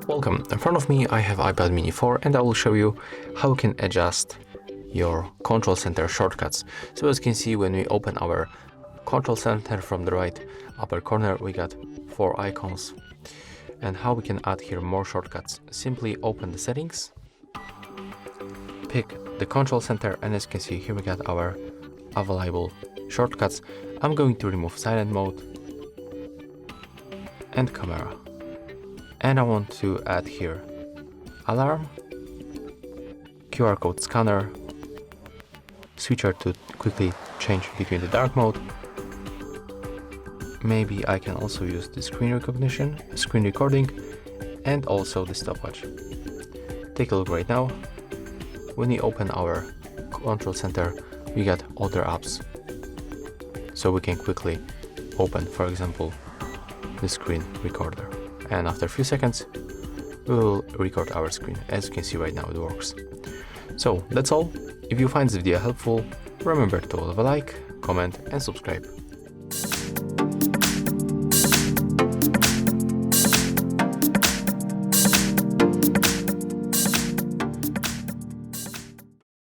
Welcome, in front of me I have iPad mini 4 and I will show you how you can adjust your control center shortcuts. So as you can see, when we open our control center from the right upper corner, we got 4 icons. And how we can add here more shortcuts: simply open the settings, pick the control center, and as you can see here we got our available shortcuts. I'm going to remove silent mode and camera. And I want to add here alarm, QR code scanner, switcher to quickly change between the dark mode. Maybe I can also use the screen recognition, screen recording, and also the stopwatch. Take a look right now. When we open our control center, we got other apps. So we can quickly open, for example, the screen recorder. And after a few seconds, we will record our screen. As you can see right now, it works. So that's all. If you find this video helpful, remember to leave a like, comment, and subscribe.